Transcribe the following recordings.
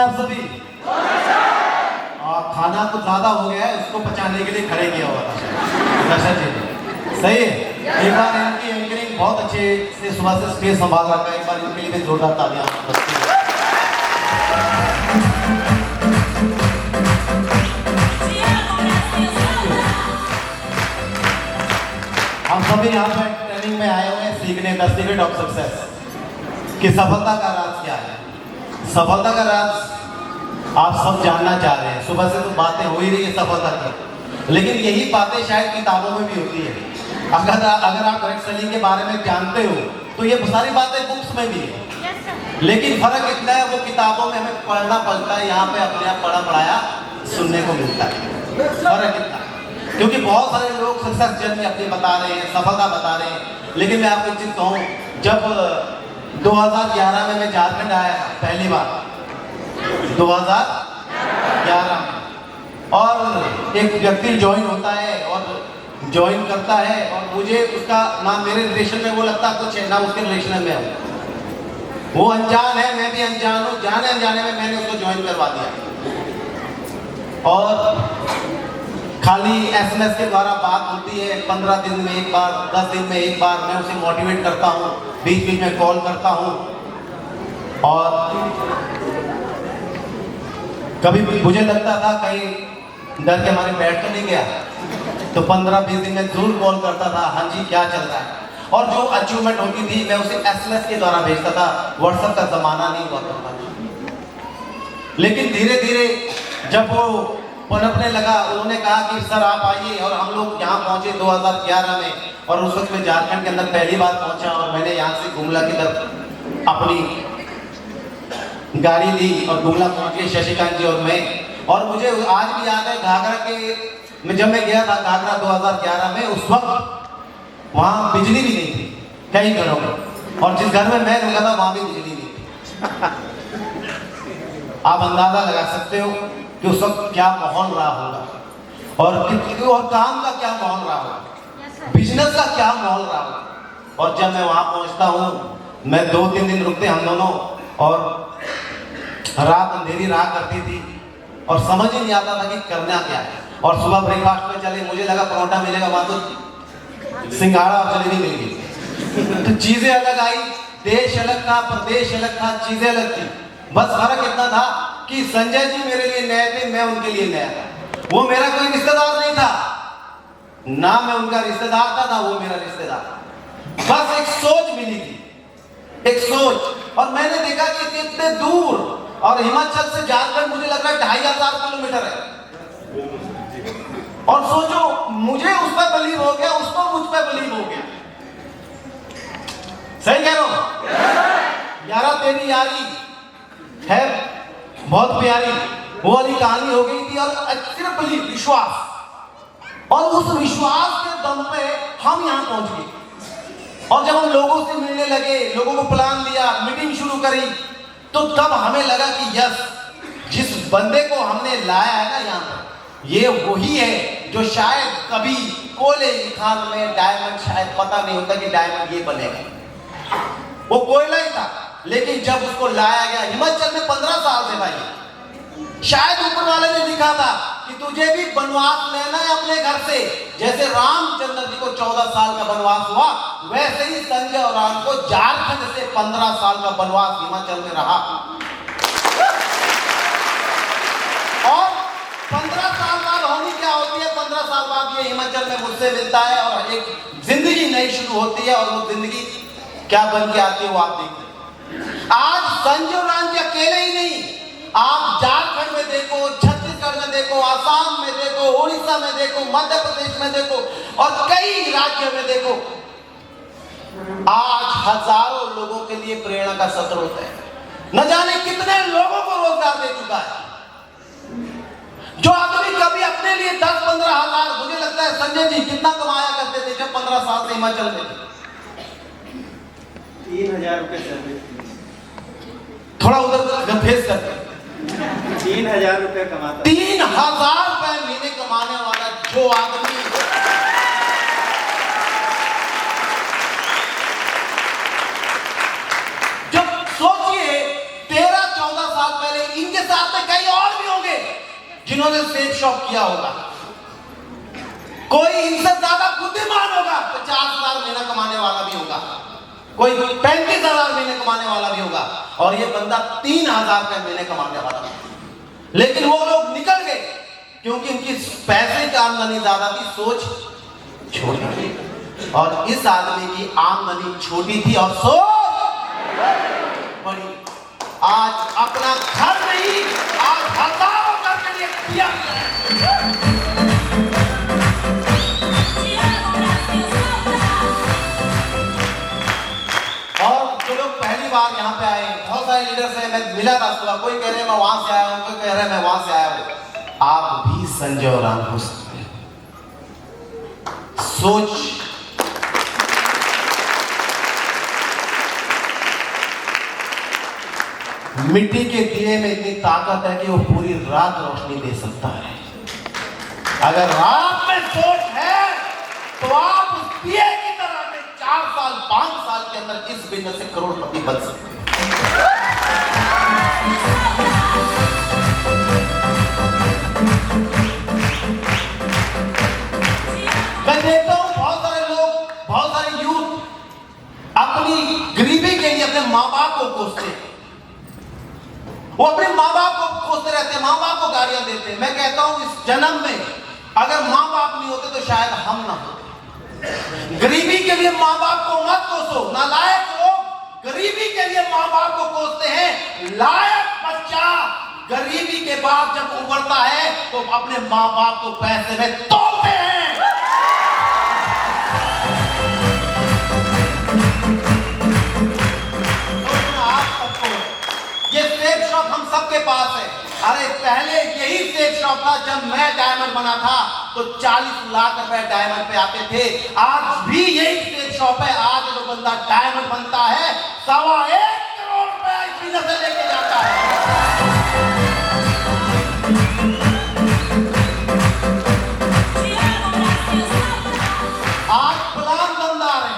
आप सभी? खाना कुछ ज्यादा हो गया है, उसको पचाने के लिए खड़े किया हुआ था दर्शन जी ने। सही है। एक बार इनकी एंकरिंग बहुत अच्छे से सुबह से स्टेज संभाल रखा है, एक बार इनके लिए भी जोरदार तालियां। हम सभी यहाँ पे ट्रेनिंग में आए हुए हैं सीखने द सीक्रेट ऑफ सक्सेस कि सफलता का राज क्या है। सफलता का राज आप सब जानना चाह रहे हैं। सुबह से तो बातें हो ही रही है सफलता की, लेकिन यही बातें शायद किताबों में भी होती है। अगर आप ग्रेट सेलिंग के बारे में जानते हो तो ये सारी बातें बुक्स में भी है, लेकिन फर्क इतना है वो किताबों में हमें पढ़ना पड़ता है, यहाँ पे अपने आप पढ़ा पढ़ाया सुनने को मिलता है। फर्क इतना, क्योंकि बहुत सारे लोग सक्सेस जर्नी अपनी बता रहे हैं, सफलता बता रहे हैं, लेकिन मैं आपको एक चीज कहूँ, जब 2011 में मैं झारखंड आया पहली बार 2011 और एक व्यक्ति ज्वाइन होता है और ज्वाइन करता है और मुझे उसका ना मेरे रिलेशन में वो लगता कुछ है ना उसके रिलेशन में हूँ। वो अनजान है, मैं भी अनजान हूँ। जाने अनजाने में मैंने उसको ज्वाइन करवा दिया और खाली एसएमएस के द्वारा बात होती है। 15 दिन में एक बार, 10 दिन में एक बार मैं उसे मोटिवेट करता हूँ, बीच बीच में कॉल करता हूँ और कभी मुझे लगता था कहीं डर के हमारे बैठ तो नहीं गया, तो 15-20 दिन में जरूर कॉल करता था, हाँ जी क्या चल रहा है। और जो अचीवमेंट होती थी मैं उसे एसएमएस के द्वारा भेजता था, व्हाट्सएप का जमाना नहीं हुआ था। लेकिन धीरे धीरे जब वो पनपने लगा, उन्होंने कहा कि सर आप आइए, और हम लोग यहाँ पहुंचे 2011 में और उस वक्त में झारखंड के अंदर पहली बार पहुंचा और मैंने यहाँ से गुमला की तरफ अपनी गाड़ी ली और गुमला पहुंचे शशिकांत जी और मैं। और मुझे आज भी याद है घाघरा के जब मैं गया था घाघरा 2011 में, उस वक्त वहाँ बिजली भी नहीं थी कई घरों में, और जिस घर में मैं रुका था वहाँ भी बिजली नहीं थी। आप अंदाजा लगा सकते हो कि उस वक्त क्या माहौल रहा होगा और काम का क्या माहौल रहा होगा, बिजनेस का क्या माहौल रहा होगा। और जब मैं वहाँ पहुँचता हूँ, मैं 2-3 दिन रुकते हम दोनों, और रात अंधेरी रहा करती थी और समझ ही नहीं आता था कि करना क्या है। और सुबह ब्रेकफास्ट में चले, मुझे लगा परोठा मिलेगा, वहां तो सिंघाड़ा और जलेबी मिल गई। तो चीजें अलग आई, देश अलग था, प्रदेश अलग था, चीजें अलग थी। बस फर्क इतना था कि संजय जी मेरे लिए नए थे, मैं उनके लिए नया था। वो मेरा कोई रिश्तेदार नहीं था, ना मैं उनका रिश्तेदार था ना वो मेरा रिश्तेदार। बस एक सोच मिली थी, एक सोच। और मैंने देखा कि इतने दूर, और हिमाचल से झारखंड मुझे लग रहा है 2500 किलोमीटर है। और सोचो, मुझे उस पर बिलीव हो गया, उसको मुझ पर बिलीव हो गया। सही कह रहा हूं? यारा तेरी यारी है बहुत प्यारी, वो वाली कहानी हो गई थी। और सिर्फ बिलीव, विश्वास, और उस विश्वास के दम पे हम यहां पहुंच गए। और जब हम लोगों से मिलने लगे, लोगों को प्लान दिया, मीटिंग शुरू करी, तो तब हमें लगा कि यस, जिस बंदे को हमने लाया है ना यहाँ पर, ये वही है जो शायद कभी कोयले की खान में डायमंड, शायद पता नहीं होता कि डायमंड ये बनेगा, वो कोयला ही था। लेकिन जब उसको लाया गया हिमाचल में 15 साल से, भाई शायद ऊपर वाले ने लिखा था कि तुझे भी बनवास लेना है अपने घर से। जैसे रामचंद्र जी को 14 साल का बनवास हुआ, वैसे ही संजय और राम को झारखंड से 15 साल का बनवास हिमाचल में रहा। और 15 साल बाद होनी क्या होती है, 15 साल बाद ये हिमाचल में मुझसे मिलता है और एक जिंदगी नई शुरू होती है। और वो जिंदगी क्या बन के आती है वो आप देखते। आज संजय और राम जी अकेले ही नहीं, आप झारखंड में देखो, छत्तीसगढ़ में देखो, आसाम में देखो, उड़ीसा में देखो, मध्य प्रदेश में देखो, और कई राज्यों में देखो, आज हजारों लोगों के लिए प्रेरणा का स्रोत है। न जाने कितने लोगों को रोजगार दे चुका है। जो आदमी कभी अपने लिए 10-15 हजार, मुझे लगता है संजय जी कितना कमाया करते थे जब 15 साल से हिमाचल में थे? 3000 रुपए सर्विस, थोड़ा उधर फेस करते 3000 रुपए कमाता, 3000 रुपए महीने कमाने वाला जो आदमी, जब सोचिए 13-14 साल पहले इनके साथ जिन्होंने सेब शॉप किया होगा, कोई इनसे ज्यादा बुद्धिमान होगा, 50,000 महीना कमाने वाला भी होगा, कोई 35,000 महीने कमाने वाला भी होगा, और ये बंदा 3,000 का महीने कमाने वाला था। लेकिन वो लोग निकल गए क्योंकि इनकी पैसे की आमदनी ज्यादा थी, सोच छोटी थी। और इस आदमी की आमदनी छोटी थी और सोच बड़ी। आज अपना घर नहीं, आज हजारों घर के लिए किया। और जो लोग पहली बार यहाँ पे आए, बहुत सारे लीडर्स हैं, मैं मिला था सुबह, कोई कह रहे हैं मैं वहां से आया हूं, कोई कह रहे हैं मैं वहां से आया हूं। आप भी संजय और राम हो सकते हैं। सोच मिट्टी के दिए में इतनी ताकत है कि वो पूरी रात रोशनी दे सकता है। अगर रात में सोच है तो आप उस दिए की तरह में 4 साल 5 साल के अंदर इस बिजनेस से करोड़पति बन सकते हैं। मैं देखता हूं बहुत सारे लोग, बहुत सारे यूथ अपनी गरीबी के लिए अपने माँ बाप को कोसते हैं। वो अपने माँ बाप को कोसते रहते हैं, माँ बाप को गालियां देते हैं। मैं कहता हूं इस जन्म में अगर माँ बाप नहीं होते तो शायद हम ना होते। गरीबी के लिए माँ बाप को मत कोसो। नालायक लोग गरीबी के लिए माँ बाप को कोसते हैं। लायक बच्चा गरीबी के बाद जब उभरता है तो अपने माँ बाप को पैसे में तोड़ते हैं। ये सेब शॉप हम सबके पास है। अरे पहले यही सेब शॉप था। जब मैं डायमंड बना था तो 40 लाख रुपए डायमंड पे आते थे। आज भी यही सेब शॉप है। आज जो बंदा डायमंड बनता है 1.25 करोड़ रुपए इस बिजनेस से लेके जाता है। आज प्लान दमदार है,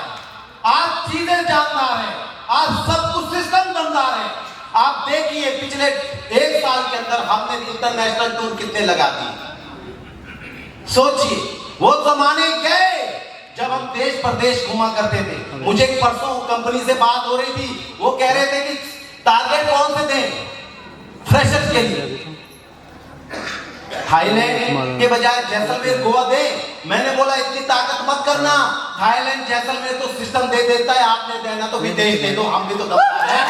आज चीजें जानदार है, आज सब कुछ सिस्टम दमदार है। आप देखिए पिछले 1 साल के अंदर हमने इंटरनेशनल टूर कितने लगा दिए। सोचिए वो जमाने गए जब हम देश प्रदेश घुमा करते थे। मुझे परसों कंपनी से बात हो रही थी, वो कह रहे थे कि टारगेट कौन से दें फ्रेशर्स के लिए, थाईलैंड के बजाय जैसलमेर गोवा दे। मैंने बोला इतनी ताकत मत करना, थाईलैंड जैसलमेर तो सिस्टम दे देता है, आपने देना तो विदेश दे दो, हम भी तो दमदार हैं।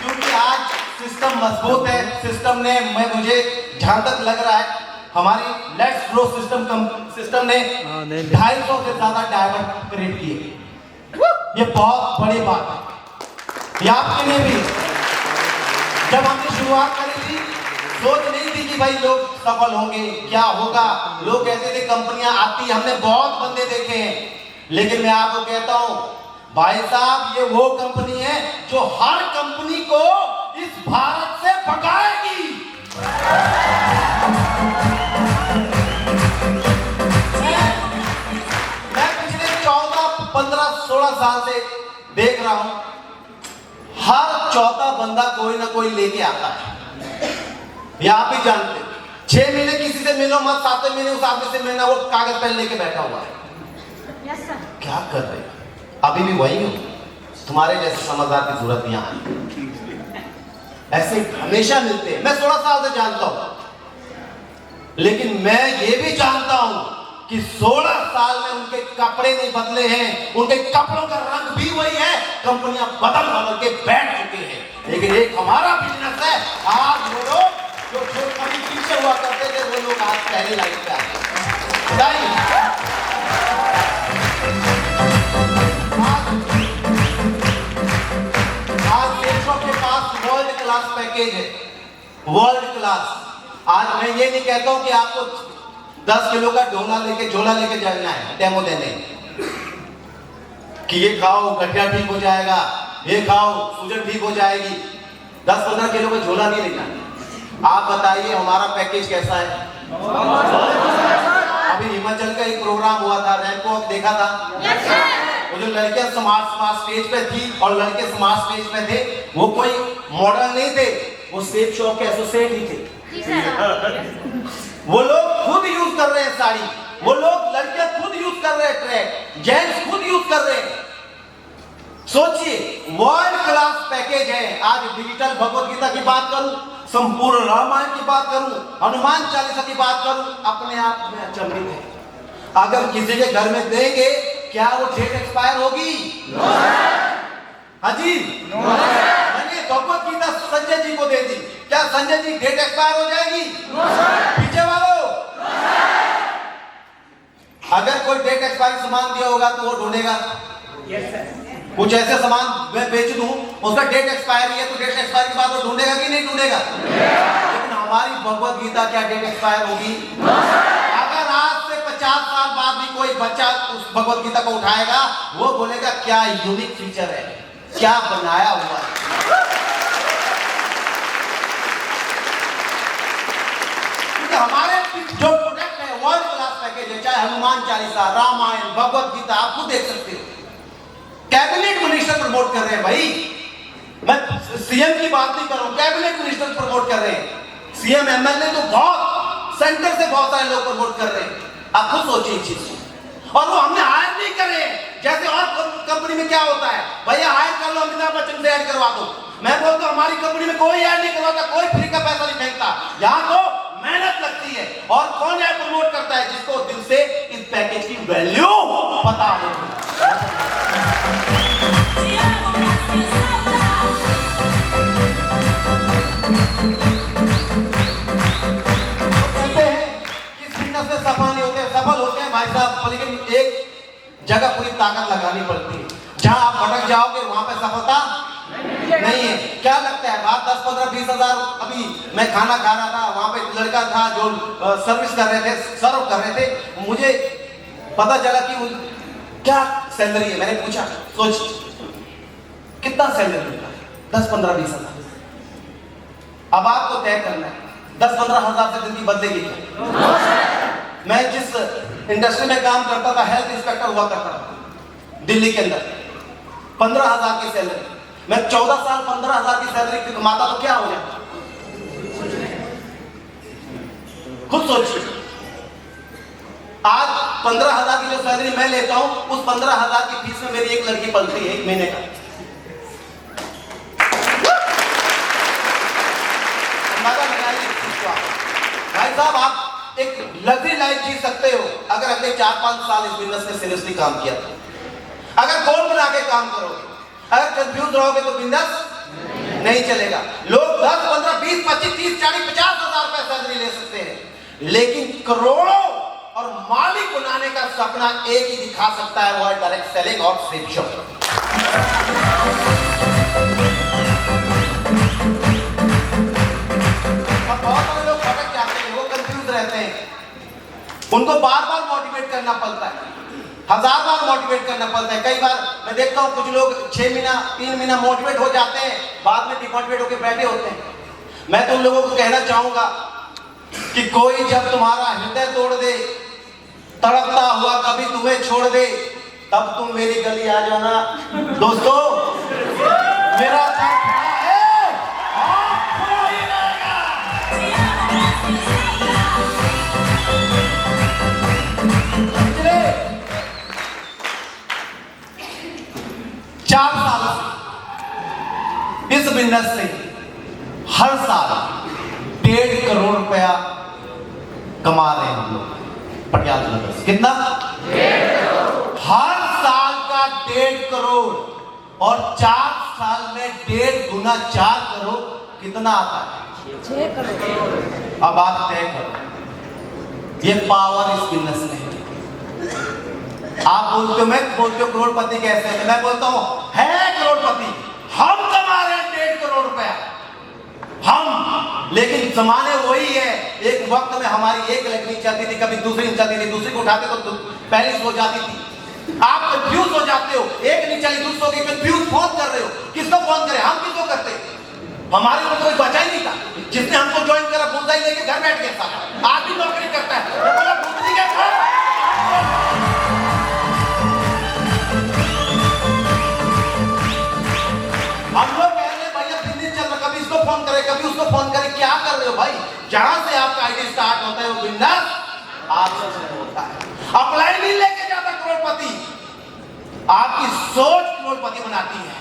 क्योंकि आज सिस्टम मजबूत है। सिस्टम ने मुझे जहां तक लग रहा है हमारी लेट्स ग्रो सिस्टम ने 250 से ज्यादा डायमंड क्रिएट किए। ये बहुत बड़ी बात है ये आपके लिए भी। जब हमने शुरुआत करी थी सोच नहीं थी कि भाई लोग सफल होंगे, क्या होगा। लोग कहते थे कंपनियां आती, हमने बहुत बंदे देखे हैं, लेकिन मैं आपको कहता हूं भाई साहब ये वो कंपनी है जो हर कंपनी को इस भारत से भगाएगी। मैं पिछले 14, 15, 16 साल से देख रहा हूं हर चौथा बंदा कोई ना कोई लेके आता है। ये आप भी जानते, 6 महीने किसी से मिलो मत, 7वें महीने उस आदमी से मिलना, वो कागज पेन लेके बैठा हुआ है। yes, क्या कर रहे हैं? अभी भी वही हो। तुम्हारे जैसे समझदार की जरूरत यहाँ है। ऐसे हमेशा मिलते हैं। मैं 16 साल से जानता हूं, लेकिन मैं ये भी जानता हूं कि 16 साल में उनके कपड़े नहीं बदले हैं, उनके कपड़ों का रंग भी वही है। कंपनियां बदल बदल के बैठ चुके हैं, लेकिन एक हमारा बिजनेस है। आज वो लोग जो कभी पीछे हुआ करते थे वो लोग आज पहले लाइन पे आए। आज देशों के पास वर्ल्ड क्लास पैकेज है, वर्ल्ड क्लास। आज मैं ये नहीं कहता हूं कि आपको 10 किलो का झोला लेके जाना है डेमो देने कि ये खाओ गठिया ठीक हो जाएगा, ये खाओ सूजन ठीक हो जाएगी। 10-15 किलो का झोला नहीं लेना। आप बताइए हमारा पैकेज कैसा है। अभी हिमाचल का एक प्रोग्राम हुआ था, रैंको देखा था। वो जो लड़कियां स्मार्ट स्मार्ट स्टेज पे थी और लड़के स्मार्ट स्टेज पे थे, वो कोई मॉडल नहीं थे, वो सेप शॉप के एसोसिएट ही थे। वो लोग खुद यूज कर रहे हैं साड़ी, वो लोग लड़कियां खुद यूज कर रहे हैं ट्रैक, जेंट्स खुद यूज कर रहे हैं। सोचिए, वर्ल्ड क्लास पैकेज है। आज डिजिटल भगवत गीता की बात करूं, संपूर्ण रामायण की बात करूं, हनुमान चालीसा की बात करूं, अपने आप में अचंभित है। अगर किसी के घर में देंगे, क्या वो डेट एक्सपायर होगी? हाँ जी, मैंने भगवत गीता संजय जी को दे दी, क्या संजय जी डेट एक्सपायर हो जाएगी? पीछे वालों, अगर कोई डेट एक्सपायर सामान दिया होगा तो वो ढूंढेगा। कुछ ऐसे सामान मैं बेच दूं, उसका डेट एक्सपायर है, तो डेट एक्सपायर के बाद वो ढूंढेगा कि नहीं ढूंढेगा? लेकिन हमारी भगवत गीता क्या डेट एक्सपायर होगी? अगर आज से 50 साल बाद भी कोई बच्चा उस भगवत गीता को उठाएगा, वो बोलेगा क्या यूनिक फीचर है, क्या बनाया हुआ है। क्योंकि हमारे जो प्रोडक्ट है वर्ल्ड क्लास पैकेज है, चाहे हनुमान चालीसा, रामायण, भगवत गीता, आप खुद देख सकते हो। कैबिनेट मिनिस्टर प्रमोट कर रहे हैं भाई, मैं सीएम की बात नहीं कर रहा हूं, कैबिनेट मिनिस्टर प्रमोट कर रहे हैं। सीएम एमएलए तो बहुत सेंटर से बहुत सारे लोग प्रमोट कर रहे हैं। आप खुद सोचिए इस चीज को, और वो हमने हायर नहीं करे। जैसे और कंपनी में क्या होता है, भैया हायर कर लो, अमिताभ बच्चन से ऐड करवा दो। मैं बोलता हूं हमारी कंपनी में कोई ऐड नहीं करवाता, कोई फ्री का पैसा नहीं फेंकता, यहाँ तो मेहनत लगती है। और कौन ऐड प्रमोट करता है? जिसको दिल से इस पैकेज की वैल्यू पता हो। सफल होते हैं भाई साहब, लेकिन एक जगह पूरी ताकत लगानी पड़ती है। जहां आप भटक जाओगे वहां पे सफलता नहीं है। क्या लगता है बात 10, 15, 20 हजार? अभी मैं खाना खा रहा था, वहां पे एक लड़का था जो सर्विस कर रहे थे, सर्व कर रहे थे। मुझे पता चला कि क्या सैलरी है। मैंने पूछा, सोच कितना सैलरी मिलता है? 10, 15, 20 हजार। अब आपको तय करना है 10, 15 हजार से जिंदगी बदलेगी क्या? मैं जिस इंडस्ट्री में काम करता था, हेल्थ इंस्पेक्टर हुआ करता था दिल्ली के अंदर, 15 हजार की सैलरी। मैं 14 साल 15 हजार की सैलरी कमाता तो क्या हो जाता? खुद सोचिए, आज 15 हजार की जो सैलरी मैं लेता हूं, उस 15 हजार की फीस में मेरी एक लड़की पलती है 1 महीने का। भाई साहब, आप एक लग्जरी लाइफ जी सकते हो अगर अगले 4-5 साल इस बिजनेस में सीरियसली काम किया तो। अगर गोल बना के काम करोगे, अगर कंफ्यूज रहोगे तो बिजनेस नहीं चलेगा। लोग 10, 15, 20, 25, 30, 40, 50 हजार रुपए सैलरी ले सकते हैं, लेकिन करोड़ों और मालिक बनाने का सपना एक ही दिखा सकता है, वो है डायरेक्ट सेलिंग और सेप शॉप। बहुत सारे लोग भटक जाते हैं, वो कंफ्यूज रहते हैं, उनको बार बार मोटिवेट करना पड़ता है, 1000 बार मोटिवेट करना पड़ता है। कई बार मैं देखता हूँ कुछ लोग 6 महीना 3 महीना मोटिवेट हो जाते हैं, बाद में डिमोटिवेट होकर बैठे होते हैं। मैं तो उन लोगों को कहना चाहूंगा कि कोई जब तुम्हारा हृदय तोड़ दे, तड़पता हुआ कभी तुम्हें छोड़ दे, तब तुम मेरी गली आ जाना। दोस्तों, मेरा इस बिजनेस से हर साल 1.5 करोड़ रुपया कमा रहे हैं हम लोग पटियाला नगर से। कितना? 1.5 करोड़। हर साल का 1.5 करोड़, और 4 साल में 1.5 गुना 4 करोड़ कितना आता है? 6 करोड़। अब आप तय करो, ये पावर इस बिजनेस में है। आप बोलते हो, मैं बोलते हो करोड़पति कैसे है? मैं बोलता हूं है करोड़पति। हम कमा रहे हैं 1.5 करोड़ रुपया हम, लेकिन जमाने वही है। एक वक्त में हमारी एक लड़की चलती थी, कभी दूसरी चलती थी, दूसरी को उठाते तो पहली सो जाती थी। आप कंफ्यूज हो जाते हो, एक नहीं चली दूसरों की, कंफ्यूज फोन कर रहे हो, किसको फोन करें? हम किसको करते? हमारे में कोई बचा ही नहीं था। जिसने हमको ज्वाइन करा बुलदाई लेके घर बैठ गया था। आज भी नौकरी करता है, वो बोला बुलदी के घर जहां से आपका आईडी स्टार्ट होता है वो बिंदास आपसे शुरू होता है। अप्लाई नहीं लेके जाता करोड़पति, आपकी सोच करोड़पति बनाती है।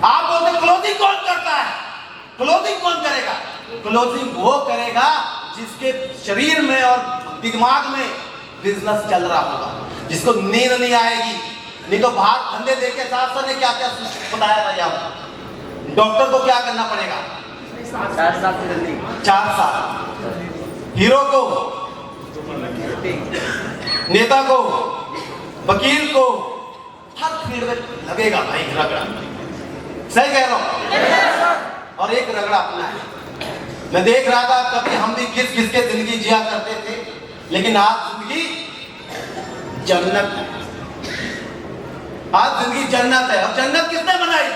आप बोलते क्लोजिंग कौन करता है? क्लोजिंग कौन करेगा? क्लोजिंग वो करेगा जिसके शरीर में और दिमाग में बिजनेस चल रहा होगा, जिसको नींद नहीं आएगी। नहीं तो बाहर धंधे देके साथ ने क्या क्या बताया था यहाँ, डॉक्टर को क्या करना पड़ेगा? 4 साल से जल्दी 4 साल। हीरो को, नेता को, वकील को, हर फील्ड में लगेगा भाई रगड़ा। सही कह रहा हूं? और एक रगड़ा अपना है। मैं देख रहा था कभी हम भी घिस घिस के जिंदगी जिया करते थे, लेकिन आज जिंदगी जन्नत है। आज जिंदगी जन्नत है। और जन्नत किसने बनाई?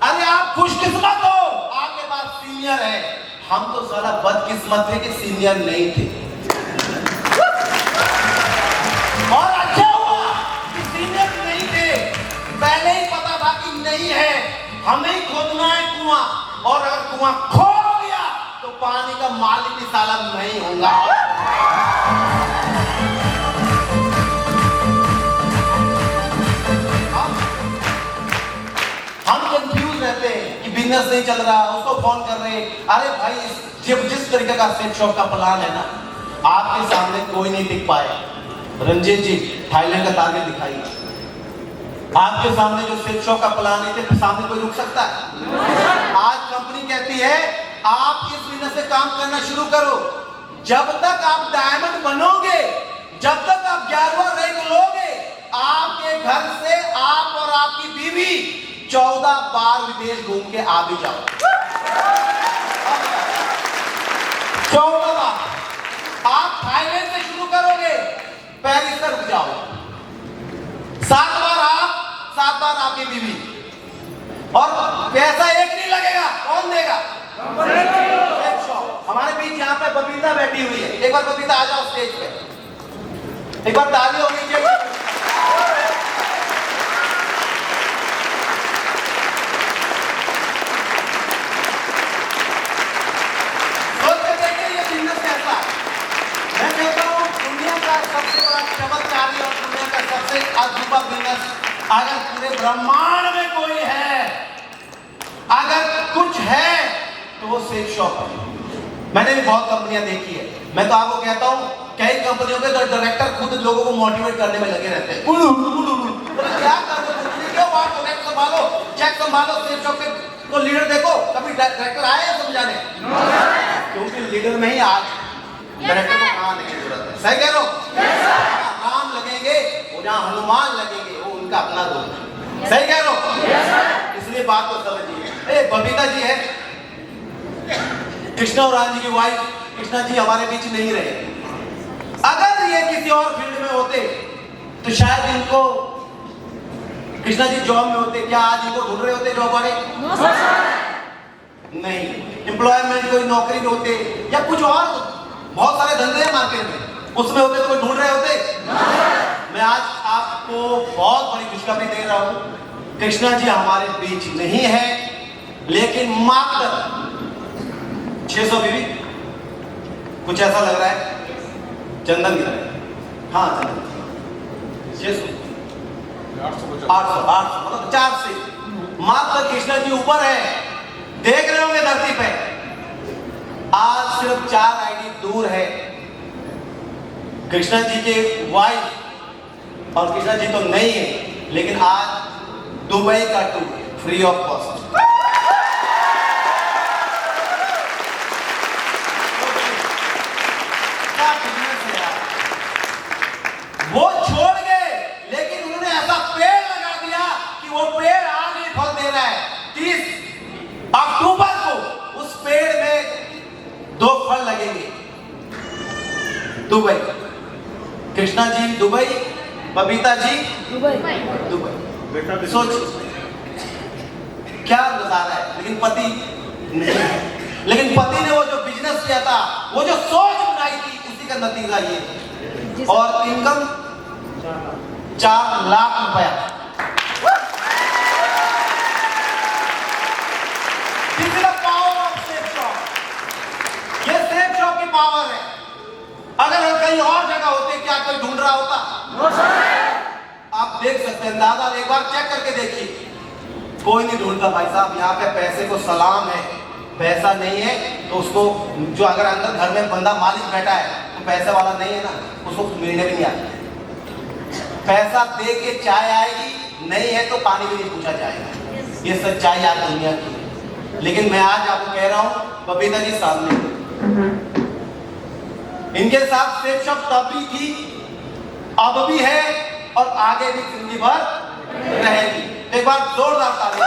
अरे आप खुशकिस्मत हो, आपके पास सीनियर है। हम तो साला बदकिस्मत थे कि सीनियर नहीं थे। और अच्छा हुआ कि सीनियर नहीं थे, पहले ही पता था कि नहीं है, हमें ही खोदना है कुआं। और अगर कुआं खो गया तो पानी का मालिक भी साला नहीं होगा। हम कंफ्यूज रहते हैं कि बिजनेस नहीं चल रहा, उसको फोन कर रहे हैं। अरे भाई जिस तरीके का सेट शॉप का प्लान है ना, आपके सामने कोई नहीं टिक पाया। रंजीत जी थाईलैंड का टारगेट दिखाइए। आपके सामने जो सेट शॉप का प्लान है, तो सामने कोई रुक सकता है? आज कंपनी कहती है आप इस बिजनेस में काम करना शुरू करो। जब तक आप डायमंड बनोगे, जब तक आप 11वां रैंक लोगे, आपके घर से आप और आपकी बीवी 14 बार विदेश घूम के आ भी जाओ। 14 बार। आप थाईलैंड से शुरू करोगे, पेरिस तक जाओ। 7 बार आप, 7 बार आपकी बीवी। और पैसा एक नहीं लगेगा, कौन देगा? हमारे बीच यहाँ पे बबीता बैठी हुई है। एक बार बबीता आ जाओ स्टेज पे, एक बार ताली होनी चाहिए। सोच के देखिए ये बिजनेस कैसा है। मैं कहता हूँ दुनिया का सबसे बड़ा चमत्कारी और दुनिया का सबसे अजूबा बिजनेस अगर पूरे ब्रह्मांड में कोई है, अगर कुछ है तो वो सेक्स शॉप है। मैंने भी बहुत कंपनियां देखी है। मैं तो आपको कहता हूँ कई कंपनियों के डायरेक्टर खुद लोगों को मोटिवेट करने में लगे रहते हैं। क्या कर रहे हो? क्यों बात प्रोडक्ट संभालो, चेक संभालो, सेक्स शॉप के को लीडर देखो। कभी डायरेक्टर आए हैं समझाने? क्योंकि लीडर में ही आज डायरेक्टर को कहाँ लगने की जरूरत है। सही कह रहे हो? राम लगेंगे वो जहाँ हनुमान लगेंगे, वो उनका अपना रोल है। सही कह रहे हो? इसलिए बात को समझिए। बबीता जी है, कृष्णा और रानी की वाइफ। कृष्णा जी हमारे बीच नहीं रहे। अगर ये किसी और फील्ड में होते तो शायद इनको, कृष्णा जी जॉब में होते, क्या आज इनको ढूंढ रहे होते जॉब वाले? नहीं। एम्प्लॉयमेंट कोई नौकरी में होते या कुछ और बहुत सारे धंधे हैं मार्केट में, उसमें होते तो कोई ढूंढ रहे होते। मैं आज आपको बहुत बड़ी खुशखबरी दे रहा हूं, कृष्णा जी हमारे बीच नहीं है, लेकिन मात्र 600 बीवी, कुछ ऐसा लग रहा है चंदन की तरह। हाँ चंदन 600 800 मतलब 4 से मात्र कृष्णा जी ऊपर है। देख रहे होंगे धरती पे आज सिर्फ 4 आईडी दूर है कृष्णा जी के वाइफ। और कृष्णा जी तो नहीं है, लेकिन आज दुबई का टूर फ्री ऑफ कॉस्ट। वो छोड़ गए, लेकिन उन्होंने ऐसा पेड़ लगा दिया कि वो पेड़ आज भी फल दे रहा है। 30 अक्टूबर को उस पेड़ में 2 फल लगेंगे। Dubai, Krishna ji Dubai, Babita ji Dubai. सोच क्या नजारा है। लेकिन पति नहीं है। लेकिन पति ने वो जो बिजनेस किया था, वो जो सोच बनाई थी, उसी का नतीजा ये। और इनकम 4 लाख रुपया। This is the power of power है। अगर हम कहीं और जगह होते क्या कोई ढूंढ रहा होता? आप देख सकते हैं दादा, एक बार चेक करके देखिए, कोई नहीं ढूंढता भाई साहब। यहाँ पे पैसे को सलाम है, पैसा नहीं है तो उसको, जो अगर अंदर घर में बंदा मालिक बैठा है तो पैसे वाला नहीं है ना, उसको मिलने भी नहीं आता। पैसा दे के चाय आएगी, नहीं है तो पानी भी नहीं पूछा जाएगा। ये सच्चाई आज दुनिया की है। लेकिन मैं आज आपको कह रहा हूँ, बबीता जी सामने, इनके साथ सेफ शब्द तब भी थी, अब भी है और आगे भी जिंदगी भर रहेगी। एक बार जोरदार ताली।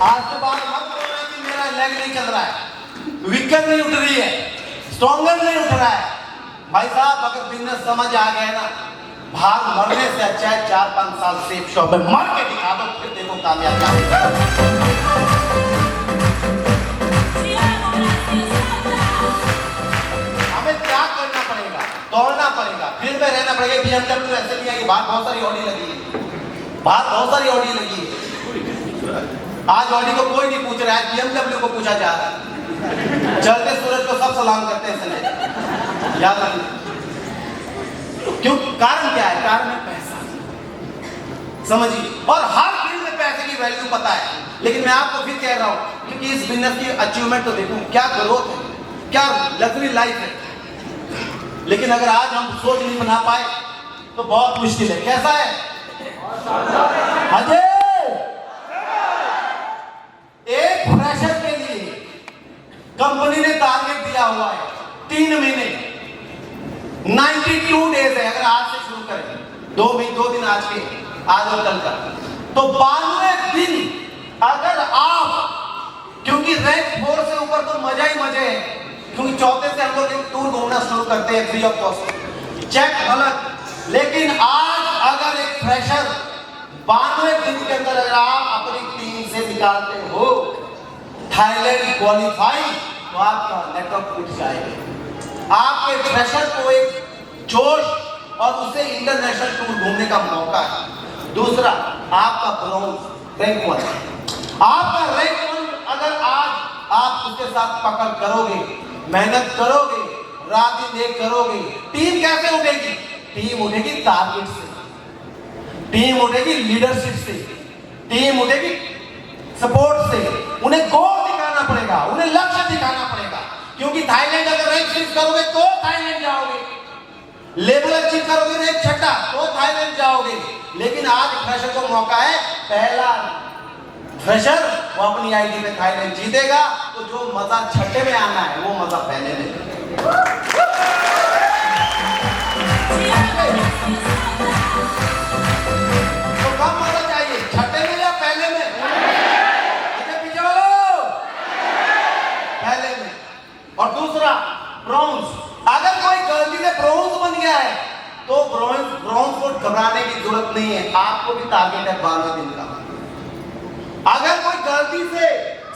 आज के बाद मत बोलना कि मेरा लेग नहीं चल रहा है, विकेट नहीं उठ रही है, स्ट्रॉन्गर नहीं उठ रहा है। भाई साहब, अगर बिजनेस समझ आ गया ना, भाग मरने से अच्छा है 4-5 साल सेफ शॉप में मर के दिखा दो, फिर देखो कामयाब। हमें क्या करना पड़ेगा? दौड़ना पड़ेगा, फील्ड में रहना पड़ेगा। BMW ऐसे नहीं है कि बाहर बहुत सारी ऑडी लगी है, बाहर बहुत सारी ऑडी लगी है। आज ऑडी को कोई नहीं पूछ रहा है, BMW को पूछा जा रहा है। चलते सूरज को सब सलाम करते हैं संजय, याद रखना। क्यों? कारण क्या है? कारण है पैसा, समझिए। और हर फील्ड में पैसे की वैल्यू पता है। लेकिन मैं आपको फिर कह रहा हूं, क्योंकि इस बिजनेस की अचीवमेंट तो देखो, क्या ग्रोथ है, क्या लग्जरी लाइफ है। लेकिन अगर आज हम सोच नहीं बना पाए तो बहुत मुश्किल है। कैसा है? अजय, एक फ्रेशर के लिए कंपनी ने टारगेट दिया हुआ है 3 महीने, 92 डेज है। अगर आज से शुरू करें, 2 दिन आज के, आज और कल का, तो 92 दिन अगर आप, क्योंकि रैंक 4 से ऊपर तो मजा ही मजे है, क्योंकि चौथे से हम लोग एक टूर घूमना शुरू करते हैं फ्री ऑफ कॉस्ट, चेक अलग। लेकिन आज अगर एक फ्रेशर 92 दिन के अंदर अगर आप अपनी टीम से निकालते हो थाईलैंड क्वालिफाई, तो आपका नेटवर्क टूट जाएगा। आपके फ्रेशर को एक जोश और उसे इंटरनेशनल टूर घूमने का मौका है। दूसरा, आपका ब्रॉन्ज रैंक 1, आपका रैंक 1 अगर आज आप उसके साथ पकड़ करोगे, मेहनत करोगे, रात दिन एक करोगे, टीम कैसे उठेगी? टीम उठेगी टारगेट से, टीम उठेगी लीडरशिप से, टीम उठेगी सपोर्ट से। उन्हें गोल दिखाना पड़ेगा, उन्हें लक्ष्य दिखाना पड़ेगा। क्योंकि थाईलैंड अगर रैंक 6 करोगे तो थाईलैंड जाओगे, लेवल अचीव करोगे रैंक 6 तो थाईलैंड जाओगे। लेकिन आज फ्रेशर को मौका है, पहला फ्रेशर वो अपनी आईडी में थाईलैंड जीतेगा, तो जो मजा 6 में आना है वो मजा पहले में। तो कब मजा चाहिए, 6 में या पहले में? पीछे वालों, पहले में। और दूसरा, ब्रॉन्ज। अगर कोई गलती से ब्रॉन्ज बन गया है तो ब्रॉन्ज को घबराने की जरूरत नहीं है, आपको भी टारगेट है 12 दिन का। अगर कोई गलती से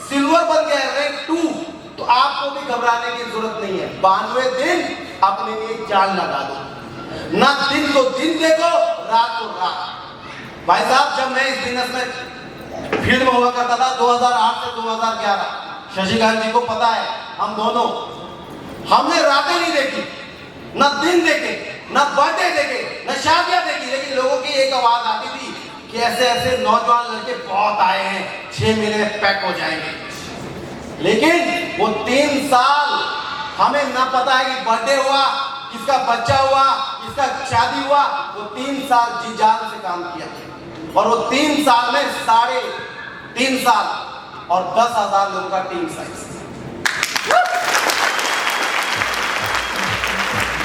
सिल्वर बन गया है रैंक 2, तो आपको भी घबराने की जरूरत नहीं है। 92 दिन अपने लिए जान लगा दो, ना दिन को दिन देखो, रात को रात। भाई साहब, जब मैं इस बिजनेस में फील्ड में हुआ करता था 2008 से 2011, शशिकांत जी को पता है, हम दोनों, हमने रातें नहीं देखी, ना दिन देखे, ना बर्थडे देखे, ना शादियां देखी। लेकिन लोगों की एक आवाज आती थी कि ऐसे ऐसे नौजवान लड़के बहुत आए हैं, 6 महीने में पैक हो जाएंगे। लेकिन वो 3 साल हमें ना पता है कि बर्थडे हुआ, किसका बच्चा हुआ, किसका शादी हुआ। वो 3 साल जी जान से काम किया और वो 3 साल में 3.5 साल और 10,000 लोगों का टीम साइज।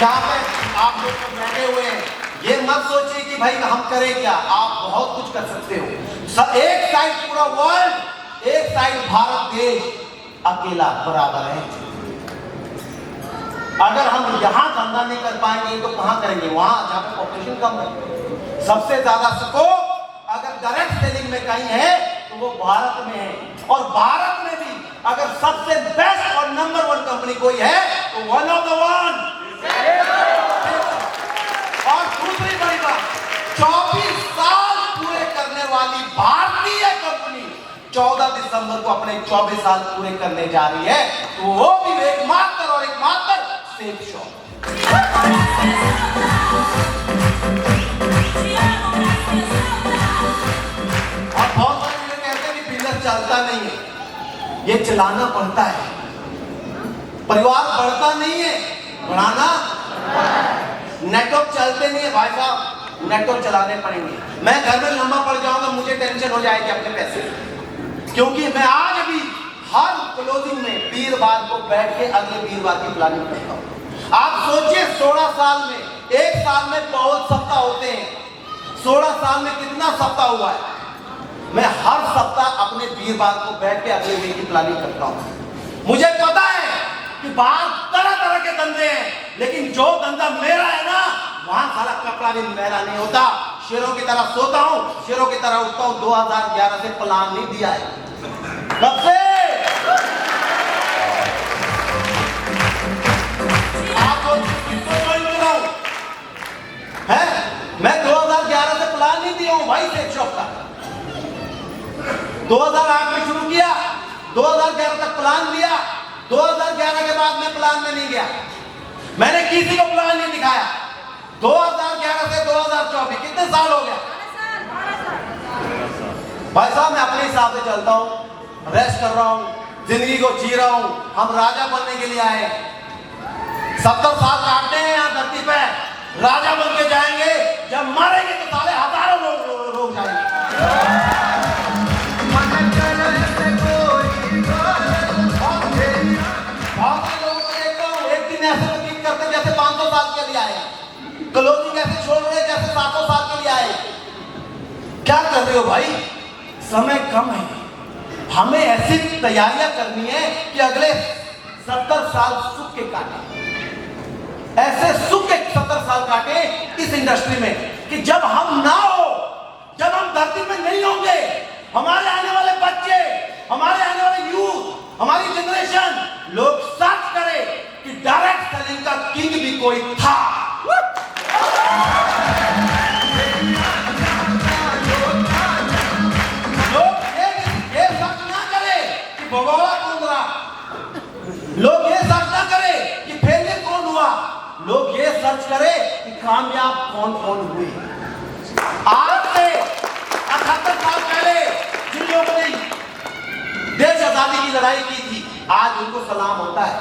जहां पे आप लोग बैठे हुए हैं, ये मत सोचिए कि भाई हम करें क्या, आप बहुत कुछ कर सकते हो। एक साइड पूरा वर्ल्ड, एक साइड भारत देश अकेला बराबर है। अगर हम यहां धंधा नहीं कर पाएंगे तो कहां करेंगे? वहां जहां पे पॉपुलेशन कम है। सबसे ज्यादा स्कोप अगर डायरेक्ट सेलिंग में कहीं है तो वो भारत में है। और भारत में भी अगर सबसे बेस्ट और नंबर 1 कंपनी कोई है तो वन ऑफ द वन। और दूसरी बड़ी बात, 14 दिसंबर को अपने 24 साल पूरे करने जा रही है, तो वो भी एकमात्र और एकमात्र सेफ शॉप। अब बहुत सारे लोग कहते हैं कि बिजनेस चलता नहीं है, ये चलाना पड़ता है। परिवार बढ़ता नहीं है, बढ़ाना। नेटवर्क चलते नहीं है भाई साहब, नेटवर्क चलाने पड़ेंगे। मैं घर में लंबा पड़ जाऊंगा, मुझे टेंशन हो जाएगी अपने पैसे, क्योंकि मैं आज भी हर क्लोजिंग में वीरवार को बैठ के अगले वीरवार की प्लानिंग करता हूं। आप सोचिए 16 साल में, एक साल में बहुत सप्ताह होते हैं, 16 साल में कितना सप्ताह हुआ है। मैं हर सप्ताह अपने वीरवार को बैठ के अगले वीक की प्लानिंग करता हूं। मुझे पता है कि बाहर तरह तरह के धंधे हैं, लेकिन जो धंधा मेरा है ना, वहां सारा कपड़ा भी मेरा नहीं होता। शेरों की तरह सोता हूं, शेरों की तरह उठता हूं। 2011 से प्लान नहीं दिया है। कब से? आपको किसको ज्वाइन कराऊं? है? मैं 2011 से प्लान नहीं दिया हूं भाई सेफ शॉप का। 2008 में शुरू किया, 2011 तक प्लान दिया, 2011 के बाद मैं प्लान में नहीं गया। मैंने किसी को प्लान नहीं दिखाया। 2011 से 2024 कितने साल हो गया भाई साहब। मैं अपने हिसाब से चलता हूं, रेस्ट कर रहा हूं, जिंदगी को जी रहा हूं। हम राजा बनने के लिए आए, 70 साल काटने हैं यहाँ धरती पे, राजा बन के जाएंगे। जब मरेंगे तो साले हजारों लोग जाएंगे। बहुत से लोगों को देखता हूं, एक दिन ऐसे बुकिंग करते जैसे 500 साल के लिए आए, क्लोजिंग ऐसे छोड़ रहे जैसे 700 साल के लिए आए। क्या कर रहे हो भाई? समय कम है, हमें ऐसी तैयारियां करनी है कि अगले 70 साल सुख के काटे, ऐसे सुख के 70 साल काटे इस इंडस्ट्री में कि जब हम ना हो, जब हम धरती में नहीं होंगे, हमारे आने वाले बच्चे, हमारे आने वाले यूथ, हमारी जनरेशन लोग सर्च करे कि डायरेक्ट सेलिंग का किंग भी कोई था। लोग ये सर्च ना करे कि भगोड़ा कौन रहा, लोग ये सर्च ना करे कि फेलियर कौन हुआ, लोग ये सर्च करे कि कामयाब कौन कौन हुए। आज से 78 साल पहले जिन लोगों ने देश आजादी की लड़ाई की थी, आज उनको सलाम होता है,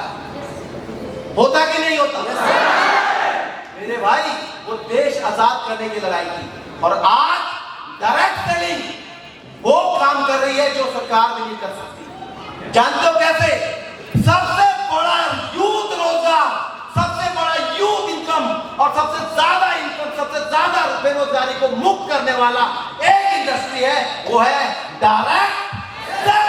होता कि नहीं होता? मेरे भाई, वो देश आजाद करने की लड़ाई की, और आज डायरेक्ट सेलिंग वो काम कर रही है जो सरकार भी नहीं कर सकती। जानते हो कैसे? सबसे बड़ा यूथ रोजगार, सबसे बड़ा यूथ इनकम और सबसे ज्यादा इनकम, सबसे ज्यादा बेरोजगारी को मुक्त करने वाला एक इंडस्ट्री है, वो है डायरेक्ट सेलिंग।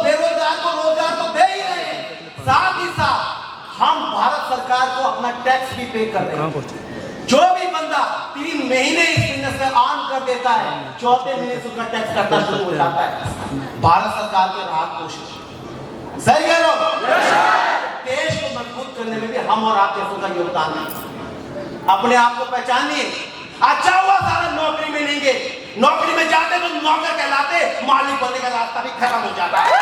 बेरोजगार को रोजगार तो दे ही रहे हैं, साथ ही साथ हम भारत सरकार को अपना टैक्स भी पे कर रहे हैं। जो भी बंदा 3 महीने इस बिजनेस में ऑन कर देता है, 4थे महीने से उसका टैक्स कटना शुरू हो जाता है। भारत सरकार की राहत कोशिश, सही कह रहे हो? देश को मजबूत करने में भी हम और आप जैसों का योगदान है। अपने आप को पहचानिए। अच्छा हुआ सारा नौकरी में नहीं गए, नौकरी में जाते तो नौकर कहलाते, मालिक बनने का रास्ता भी खत्म हो जाता है।